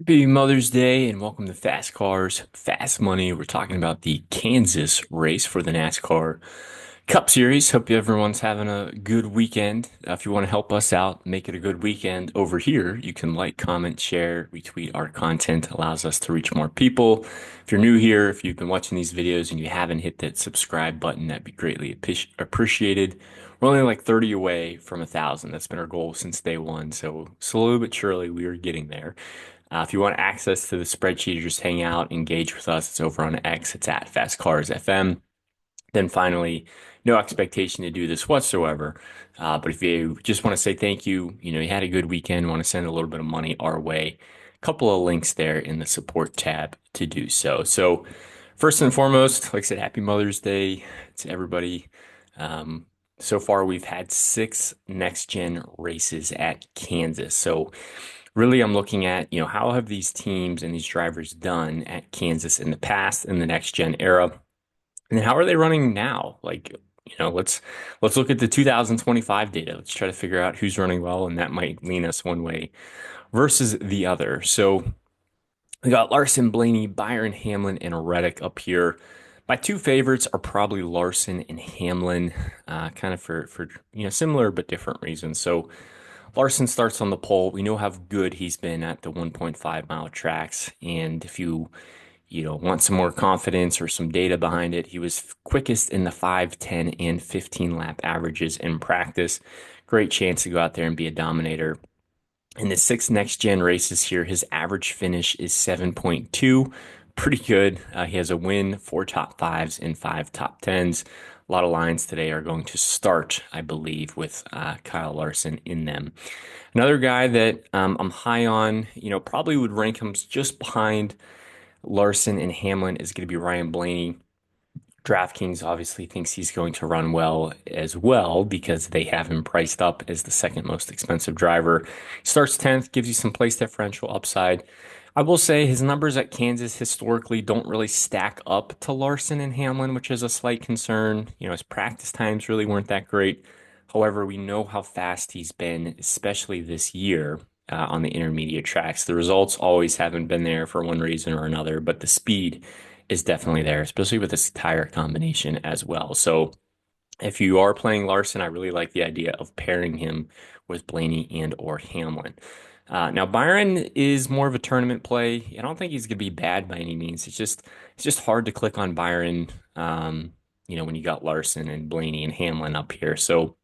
Happy Mother's Day and welcome to Fast Cars, Fast Money. We're talking about the Kansas race for the NASCAR Cup Series. Hope everyone's having a good weekend. If you want to help us out, make it a good weekend over here, you can like, comment, share, retweet our content. Allows us to reach more people. If you're new here, if you've been watching these videos and you haven't hit that subscribe button, that'd be greatly appreciated. We're only like 30 away from 1,000. That's been our goal since day one. So slowly but surely we are getting there. If you want access to the spreadsheet or just hang out, engage with us, it's over on X. It's at FastCarsFM. Then finally, no expectation to do this whatsoever. But if you just want to say thank you, you had a good weekend, want to send a little bit of money our way, a couple of links there in the support tab to do so. So first and foremost, like I said, happy Mother's Day to everybody. Um, so far, we've had 6 next gen races at Kansas. So really, I'm looking at, how have these teams and these drivers done at Kansas in the past in the next gen era, and then how are they running now? Like, let's look at the 2025 data. Let's try to figure out who's running well, and that might lean us one way versus the other. So we got Larson, Blaney, Byron, Hamlin, and Reddick up here. My two favorites are probably Larson and Hamlin, kind of for similar but different reasons. So Larson starts on the pole. We know how good he's been at the 1.5 mile tracks. And if you want some more confidence or some data behind it, he was quickest in the 5, 10, and 15 lap averages in practice. Great chance to go out there and be a dominator. In the 6 next gen races here, his average finish is 7.2. Pretty good. He has a win, 4 top fives, and 5 top tens. A lot of lines today are going to start, I believe, with Kyle Larson in them. Another guy that I'm high on, probably would rank him just behind Larson and Hamlin is going to be Ryan Blaney. DraftKings obviously thinks he's going to run well as well because they have him priced up as the second most expensive driver. Starts 10th, gives you some place differential upside. I will say his numbers at Kansas historically don't really stack up to Larson and Hamlin, which is a slight concern. His practice times really weren't that great. However, we know how fast he's been, especially this year on the intermediate tracks. The results always haven't been there for one reason or another, but the speed is definitely there, especially with this tire combination as well. So if you are playing Larson, I really like the idea of pairing him with Blaney and or Hamlin. Now Byron is more of a tournament play. I don't think he's going to be bad by any means. It's just hard to click on Byron, when you got Larson and Blaney and Hamlin up here. So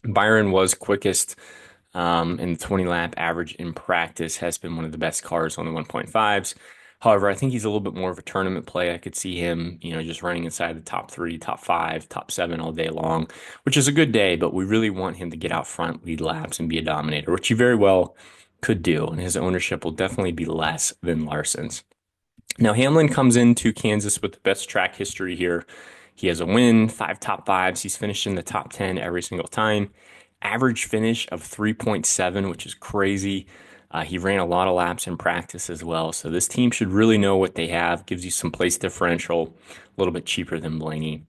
Byron was quickest in the 20 lap average in practice, has been one of the best cars on the 1.5s. However, I think he's a little bit more of a tournament play. I could see him, just running inside the top 3, top 5, top 7 all day long, which is a good day, but we really want him to get out front, lead laps, and be a dominator, which he very well could do. And his ownership will definitely be less than Larson's. Now, Hamlin comes into Kansas with the best track history here. He has a win, 5 top fives. He's finished in the top 10 every single time. Average finish of 3.7, which is crazy. He ran a lot of laps in practice as well. So this team should really know what they have. Gives you some place differential, a little bit cheaper than Blaney.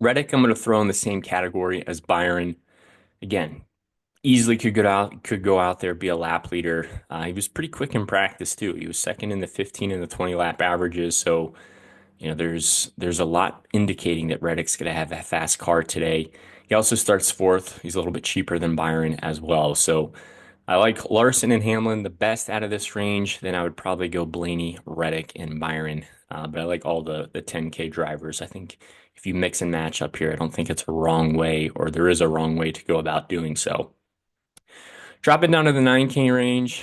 Reddick, I'm going to throw in the same category as Byron. Again, easily could go out there, be a lap leader. He was pretty quick in practice too. He was second in the 15 and the 20 lap averages. So there's a lot indicating that Reddick's going to have a fast car today. He also starts fourth. He's a little bit cheaper than Byron as well. So I like Larson and Hamlin the best out of this range. Then I would probably go Blaney, Reddick, and Byron. But I like all the 10K drivers. I think if you mix and match up here, I don't think it's a wrong way, or there is a wrong way to go about doing so. Drop it down to the 9K range.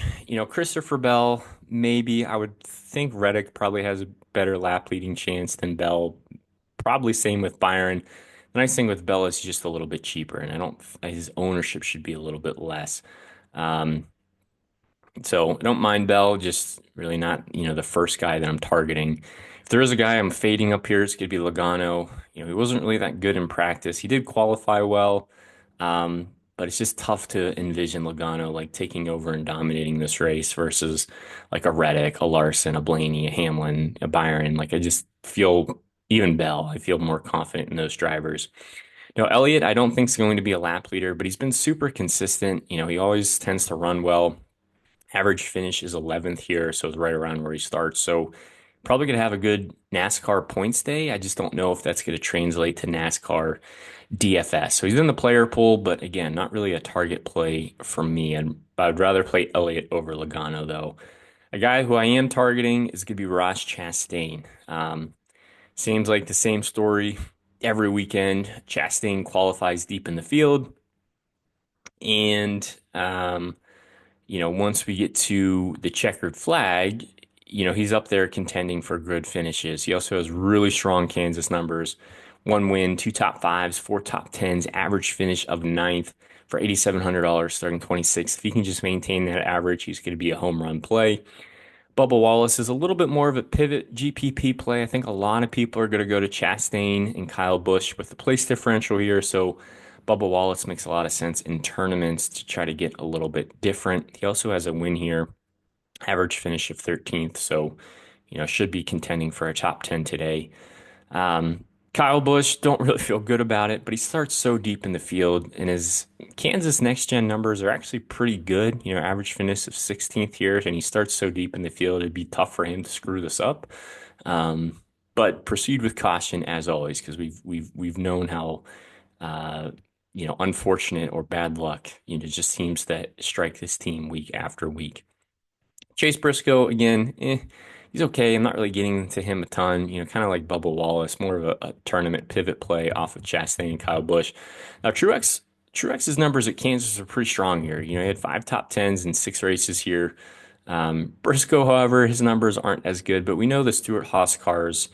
Christopher Bell, maybe. I would think Reddick probably has a better lap leading chance than Bell. Probably same with Byron. The nice thing with Bell is he's just a little bit cheaper, and I don't his ownership should be a little bit less. Um, so I don't mind Bell, just really not, the first guy that I'm targeting. If there is a guy I'm fading up here, it's gonna be Logano. He wasn't really that good in practice. He did qualify well. But it's just tough to envision Logano like taking over and dominating this race versus like a Reddick, a Larson, a Blaney, a Hamlin, a Byron. Like I just feel even Bell, I feel more confident in those drivers. Now, Elliott, I don't think is going to be a lap leader, but he's been super consistent. He always tends to run well. Average finish is 11th here, so it's right around where he starts. So probably going to have a good NASCAR points day. I just don't know if that's going to translate to NASCAR DFS. So he's in the player pool, but again, not really a target play for me. And I'd rather play Elliott over Logano, though. A guy who I am targeting is going to be Ross Chastain. Seems like the same story every weekend. Chastain qualifies deep in the field, and once we get to the checkered flag, he's up there contending for good finishes. He also has really strong Kansas numbers. One win, two top fives, four top tens, average finish of ninth for $8,700 starting 26. If he can just maintain that average, he's going to be a home run play. Bubba Wallace is a little bit more of a pivot GPP play. I think a lot of people are going to go to Chastain and Kyle Busch with the place differential here. So Bubba Wallace makes a lot of sense in tournaments to try to get a little bit different. He also has a win here, average finish of 13th. So, should be contending for a top 10 today. Um, Kyle Busch, don't really feel good about it, but he starts so deep in the field, and his Kansas next gen numbers are actually pretty good. Average finish of 16th here, and he starts so deep in the field, it'd be tough for him to screw this up. But proceed with caution as always, because we've known how unfortunate or bad luck, just seems that strike this team week after week. Chase Briscoe, again, he's okay. I'm not really getting to him a ton, kind of like Bubba Wallace, more of a tournament pivot play off of Chastain and Kyle Busch. Now, Truex's numbers at Kansas are pretty strong here. He had five top tens in six races here. Briscoe, however, his numbers aren't as good, but we know the Stewart Haas cars,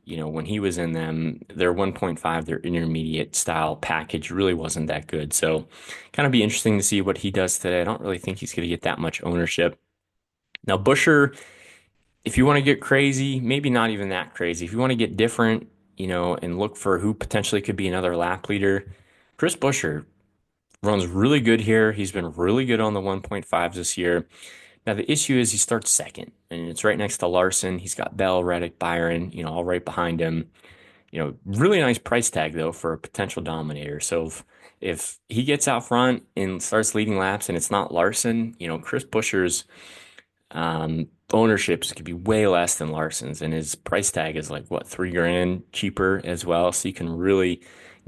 when he was in them, their 1.5, their intermediate style package really wasn't that good. So kind of be interesting to see what he does today. I don't really think he's going to get that much ownership. Now, Busher, if you want to get crazy, maybe not even that crazy. If you want to get different, and look for who potentially could be another lap leader, Chris Busher runs really good here. He's been really good on the 1.5s this year. Now, the issue is he starts second, and it's right next to Larson. He's got Bell, Reddick, Byron, all right behind him. Really nice price tag, though, for a potential dominator. So if he gets out front and starts leading laps and it's not Larson, Chris Busher's ownerships could be way less than Larson's, and his price tag is like what, $3,000 cheaper as well. So you can really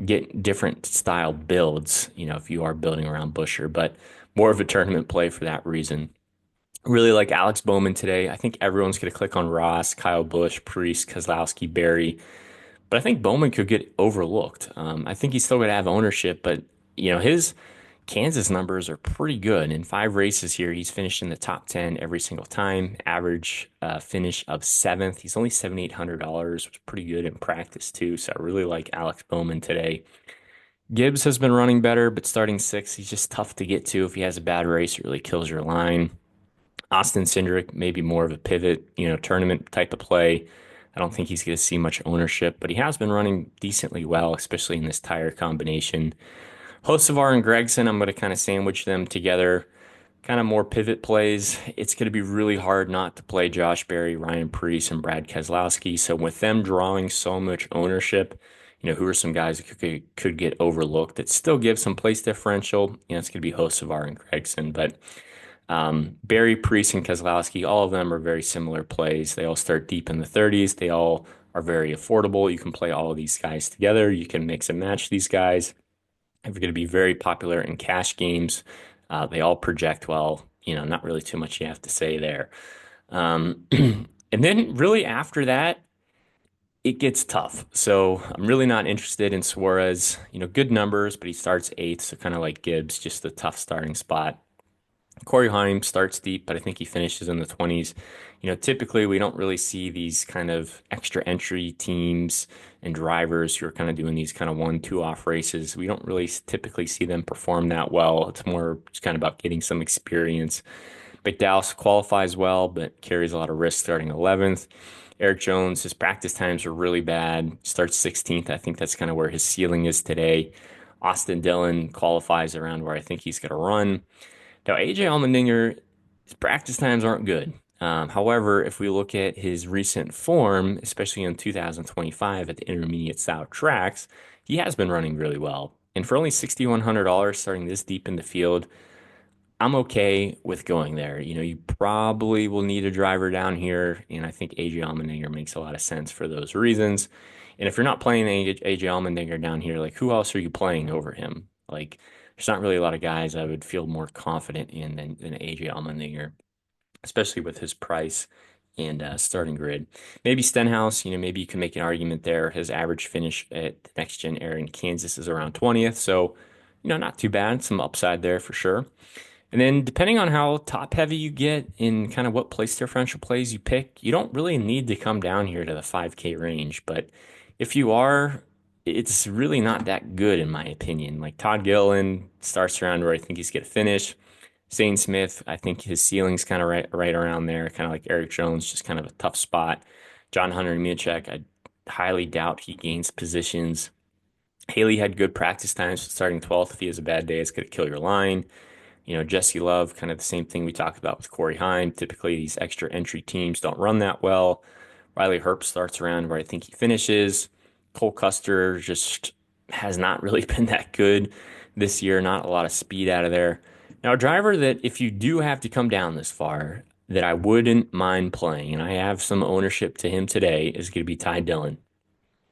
get different style builds, if you are building around Busher, but more of a tournament play for that reason. Really like Alex Bowman today. I think everyone's going to click on Ross, Kyle Busch, Priest, Keselowski, Barry, but I think Bowman could get overlooked. I think he's still going to have ownership, but his Kansas numbers are pretty good. In five races here, he's finished in the top 10 every single time. Average finish of seventh. He's only $7,800, which is pretty good in practice too. So I really like Alex Bowman today. Gibbs has been running better, but starting sixth, he's just tough to get to. If he has a bad race, it really kills your line. Austin Cindric, maybe more of a pivot, tournament type of play. I don't think he's going to see much ownership, but he has been running decently well, especially in this tire combination. Hocevar and Gregson, I'm going to kind of sandwich them together, kind of more pivot plays. It's going to be really hard not to play Josh Berry, Ryan Preece, and Brad Keselowski. So with them drawing so much ownership, who are some guys that could get overlooked that still give some place differential? It's going to be Hocevar and Gregson, but Barry, Preece, and Keselowski, all of them are very similar plays. They all start deep in the 30s. They all are very affordable. You can play all of these guys together. You can mix and match these guys. They're going to be very popular in cash games. They all project well. Not really too much you have to say there. And then really after that, it gets tough. So I'm really not interested in Suarez. Good numbers, but he starts eighth, so kind of like Gibbs, just a tough starting spot. Corey Heim starts deep, but I think he finishes in the 20s. Typically we don't really see these kind of extra entry teams and drivers who are kind of doing these kind of 1-2 off races. We don't really typically see them perform that well. It's more just kind of about getting some experience. McDowell qualifies well, but carries a lot of risk starting 11th. Eric Jones, his practice times are really bad. Starts 16th. I think that's kind of where his ceiling is today. Austin Dillon qualifies around where I think he's going to run. Now, AJ Allmendinger, his practice times aren't good. However, if we look at his recent form, especially in 2025 at the intermediate style tracks, he has been running really well. And for only $6,100 starting this deep in the field, I'm okay with going there. You probably will need a driver down here, and I think AJ Allmendinger makes a lot of sense for those reasons. And if you're not playing AJ Allmendinger down here, like who else are you playing over him? Like, there's not really a lot of guys I would feel more confident in than AJ Allmendinger, especially with his price and starting grid. Maybe Stenhouse, maybe you can make an argument there. His average finish at the next gen era in Kansas is around 20th, so not too bad. Some upside there for sure. And then depending on how top heavy you get in kind of what place differential plays you pick, you don't really need to come down here to the 5K range. But if you are, it's really not that good in my opinion. Like Todd Gilliland starts around where I think he's going to finish. Zane Smith, I think his ceiling's kind of right around there, kind of like Eric Jones, just kind of a tough spot. John Hunter Nemechek, I highly doubt he gains positions. Haley had good practice times starting 12th. If he has a bad day, it's going to kill your line. Jesse Love, kind of the same thing we talked about with Corey Heim. Typically, these extra entry teams don't run that well. Riley Herbst starts around where I think he finishes. Cole Custer just has not really been that good this year. Not a lot of speed out of there. Now, a driver that if you do have to come down this far, that I wouldn't mind playing, and I have some ownership to him today, is going to be Ty Dillon.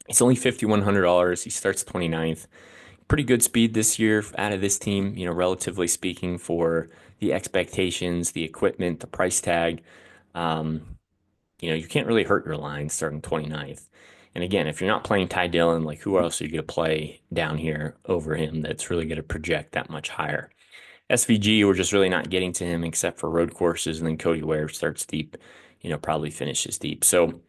It's only $5,100. He starts 29th. Pretty good speed this year out of this team, relatively speaking, for the expectations, the equipment, the price tag. Um, you can't really hurt your line starting 29th. And again, if you're not playing Ty Dillon, like who else are you going to play down here over him that's really going to project that much higher? SVG, we're just really not getting to him except for road courses, and then Cody Ware starts deep, probably finishes deep. So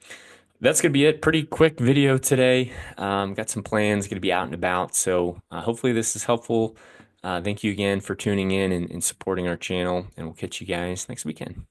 that's going to be it. Pretty quick video today. Got some plans, going to be out and about. So hopefully this is helpful. Thank you again for tuning in and supporting our channel, and we'll catch you guys next weekend.